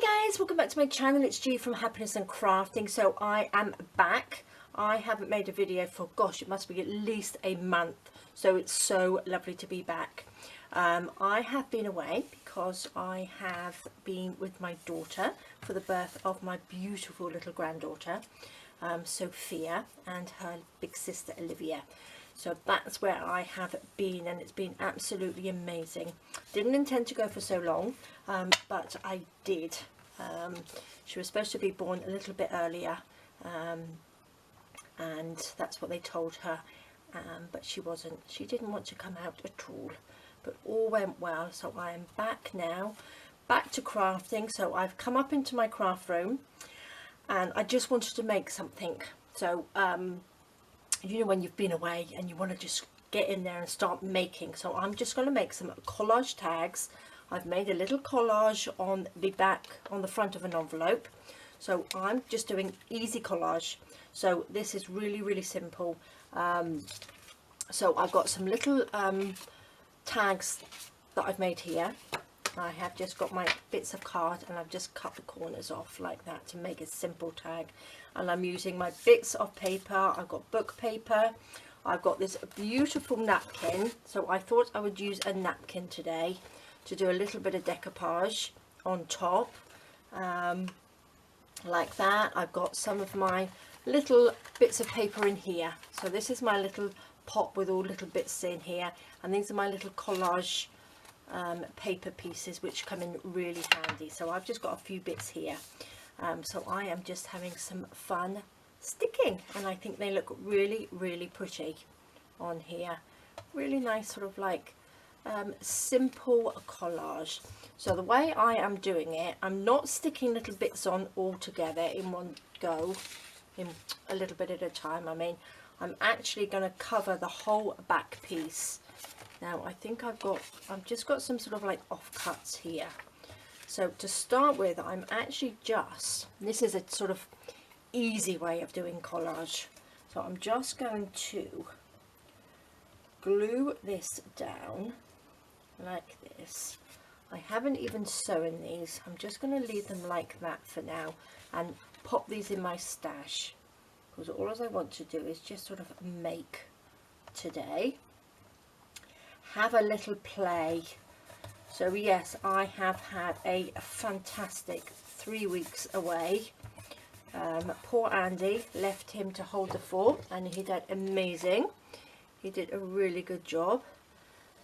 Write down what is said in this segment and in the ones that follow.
Hi guys, welcome back to my channel. It's G from Happiness and Crafting. So I am back. I haven't made a video for, gosh, it must be at least a month. So it's so lovely to be back. I have been away because I have been with my daughter for the birth of my beautiful little granddaughter, Sophia, and her big sister Olivia. So that's where I have been, and it's been absolutely amazing. Didn't intend to go for so long, but I did. She was supposed to be born a little bit earlier, and that's what they told her, but she wasn't. She didn't want to come out at all, but all went well. So I am back now, back to crafting. So I've come up into my craft room, and I just wanted to make something. So you know, when you've been away and you want to just get in there and start making. So I'm just going to make some collage tags. I've made a little collage on the back, on the front of an envelope. So I'm just doing easy collage. So this is really simple. So I've got some little tags that I've made here. I have just got my bits of card, and I've just cut the corners off like that to make a simple tag. And I'm using my bits of paper. I've got book paper. I've got this beautiful napkin. So I thought I would use a napkin today to do a little bit of decoupage on top, like that. I've got some of my little bits of paper in here. So this is my little pot with all little bits in here, and these are my little collage paper pieces which come in really handy. So I've just got a few bits here. So I am just having some fun sticking, and I think they look really pretty on here. Really nice, sort of like simple collage. So the way I am doing it, I'm not sticking little bits on all together in one go, in a little bit at a time. I mean, I'm actually going to cover the whole back piece. Now I think I've just got some sort of like offcuts here. So to start with, I'm actually this is a sort of easy way of doing collage. So I'm just going to glue this down like this. I haven't even sewn these. I'm just going to leave them like that for now and pop these in my stash, because all I want to do is just sort of make today, have a little play. So yes, I have had a fantastic 3 weeks away. Poor Andy, left him to hold the fort, and he did amazing. He did a really good job.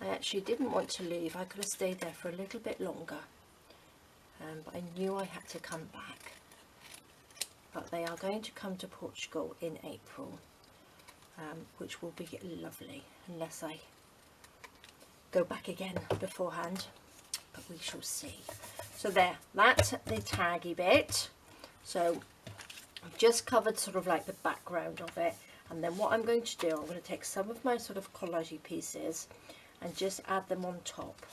I actually didn't want to leave. I could have stayed there for a little bit longer, but I knew I had to come back. But they are going to come to Portugal in April, which will be lovely, unless I go back again beforehand, but we shall see. So there, that's the taggy bit. So I've just covered sort of like the background of it, and then what I'm going to do, I'm going to take some of my sort of collagey pieces and just add them on top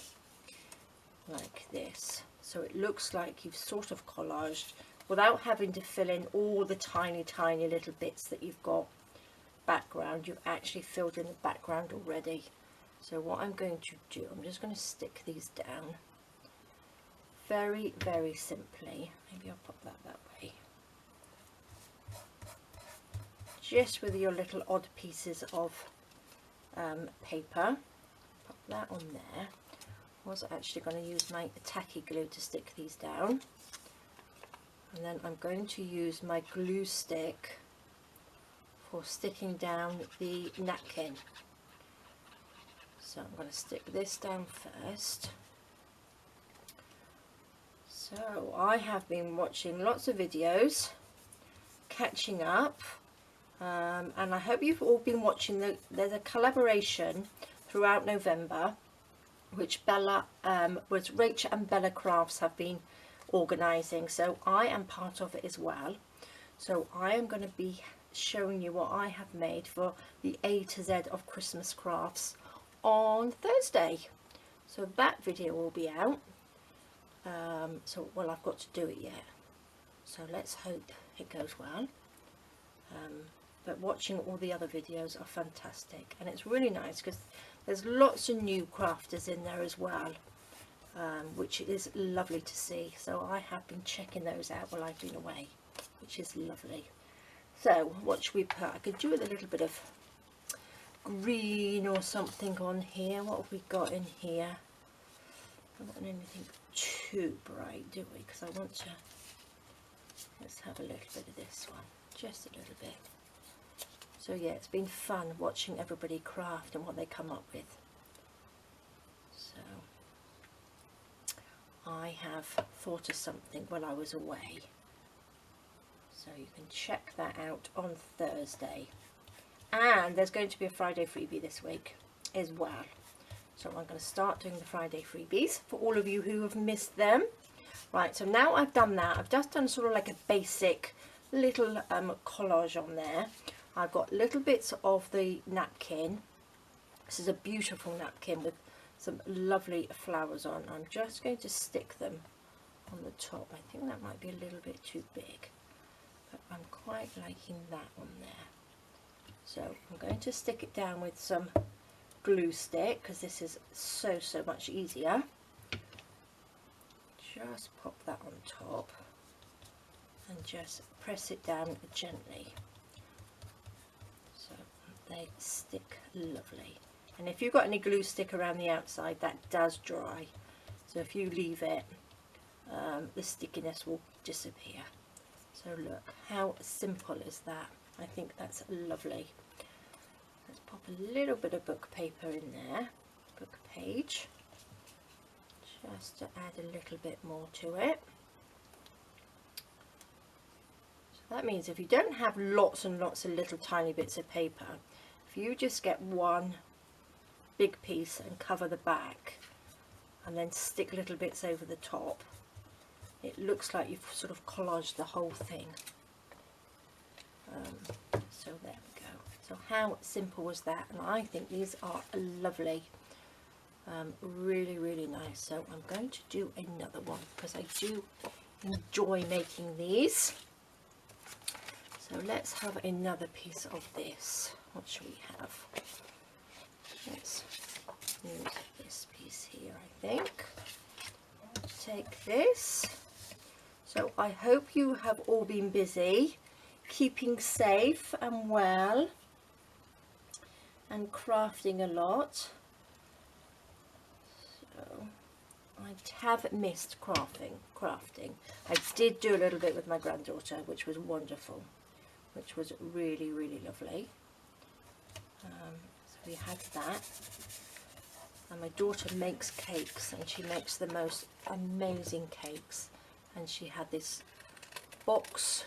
like this, so it looks like you've sort of collaged without having to fill in all the tiny little bits that you've got background. You've actually filled in the background already. So what I'm going to do, I'm just going to stick these down very simply. Maybe I'll pop that way, just with your little odd pieces of paper. Pop that on there. I was actually going to use my tacky glue to stick these down, and then I'm going to use my glue stick for sticking down the napkin. So I'm going to stick this down first. So I have been watching lots of videos, catching up, and I hope you've all been watching. There's a collaboration throughout November which Rachel and Bella Crafts have been organising, so I am part of it as well. So I am going to be showing you what I have made for the A to Z of Christmas crafts on Thursday. So that video will be out. So, well, I've got to do it yet, so let's hope it goes well. But watching all the other videos are fantastic, and it's really nice because there's lots of new crafters in there as well. which is lovely to see. So I have been checking those out while I've been away, which is lovely. So what should we put? I could do with a little bit of green or something on here. What have we got in here? I don't want anything too bright, do we? Because I want to, let's have a little bit of this one, just a little bit. So yeah, it's been fun watching everybody craft and what they come up with. So I have thought of something while I was away. So you can check that out on Thursday. And there's going to be a Friday freebie this week as well. So I'm going to start doing the Friday freebies for all of you who have missed them. Right, so now I've done that, I've just done sort of like a basic little collage on there. I've got little bits of the napkin. This is a beautiful napkin with some lovely flowers on. I'm just going to stick them on the top. I think that might be a little bit too big, but I'm quite liking that one there. So I'm going to stick it down with some glue stick because this is so much easier. Just pop that on top and just press it down gently so they stick lovely. And if you've got any glue stick around the outside, that does dry, so if you leave it, the stickiness will disappear. So look, how simple is that? I think that's lovely. Let's pop a little bit of book paper in there, book page, just to add a little bit more to it. So that means if you don't have lots and lots of little tiny bits of paper, if you just get one big piece and cover the back and then stick little bits over the top, it looks like you've sort of collaged the whole thing. So there we go. So how simple was that? And I think these are lovely, really nice. So I'm going to do another one because I do enjoy making these. So let's have another piece of this. What should we have? Let's use this piece here, I think. Take this. So I hope you have all been busy, keeping safe and well, and crafting a lot. So I have missed crafting. I did do a little bit with my granddaughter, which was wonderful, which was really lovely. So we had that. And my daughter makes cakes, and she makes the most amazing cakes. And she had this box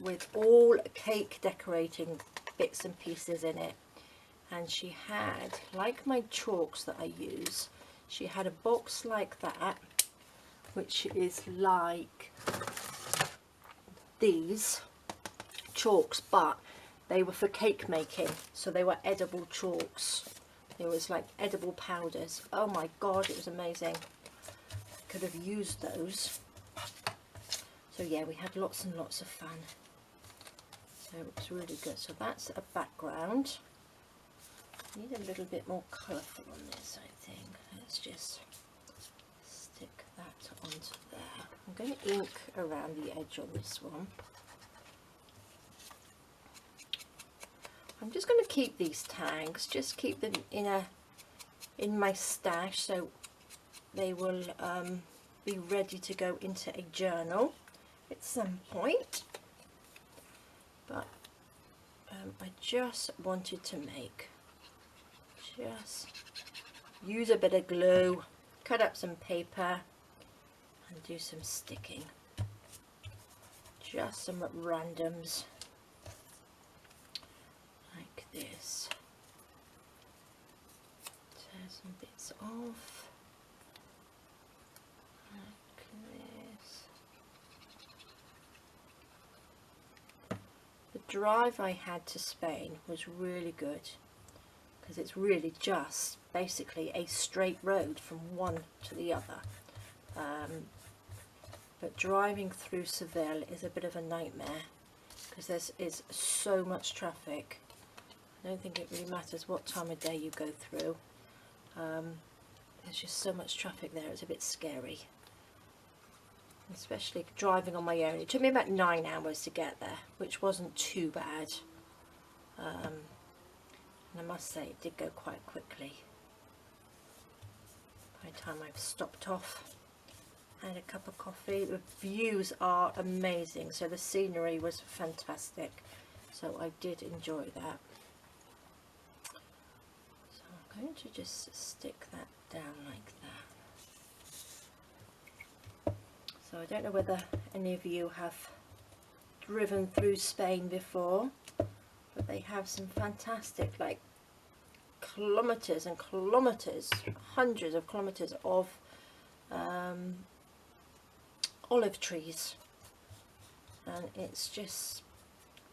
with all cake decorating bits and pieces in it. And she had, like my chalks that I use, she had a box like that, which is like these chalks, but they were for cake making, so they were edible chalks. It was like edible powders. Oh my god, it was amazing. Could have used those. So yeah, we had lots and lots of fun. So it was really good. So that's a background. Need a little bit more colourful on this, I think. Let's just stick that onto there. I'm going to ink around the edge on this one. I'm just going to keep these tags, just keep them in my stash, so they will be ready to go into a journal at some point. But I just wanted to use a bit of glue, cut up some paper and do some sticking. Just some randoms like this. Tear some bits off like this. The drive I had to Spain was really good, because it's really just basically a straight road from one to the other. But driving through Seville is a bit of a nightmare because there is so much traffic. I don't think it really matters what time of day you go through. there's just so much traffic there, it's a bit scary. Especially driving on my own. It took me about 9 hours to get there, which wasn't too bad. And I must say it did go quite quickly. By the time I've stopped off, had a cup of coffee. The views are amazing, so the scenery was fantastic. So I did enjoy that. So I'm going to just stick that down like that. So I don't know whether any of you have driven through Spain before, but they have some fantastic, like, kilometers and kilometers, hundreds of kilometers of olive trees, and it's just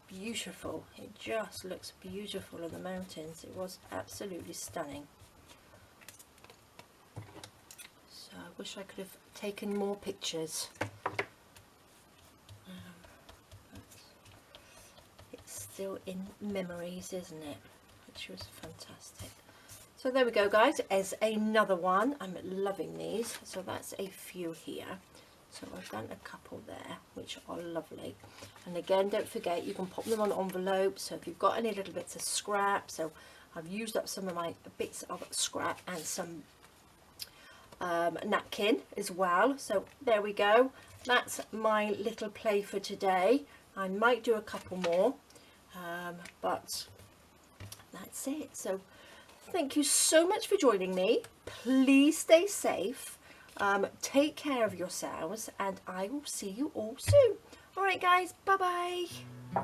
beautiful. It just looks beautiful in the mountains. It was absolutely stunning. So I wish I could have taken more pictures. But it's still in memories, isn't it? Which was fantastic. So there we go, guys. As another one. I'm loving these. So that's a few here. So I've done a couple there, which are lovely. And again, don't forget, you can pop them on envelopes. So if you've got any little bits of scrap, so I've used up some of my bits of scrap and some napkin as well. So there we go. That's my little play for today. I might do a couple more, but that's it. So thank you so much for joining me. Please stay safe. Take care of yourselves, and I will see you all soon. All right, guys. Bye bye.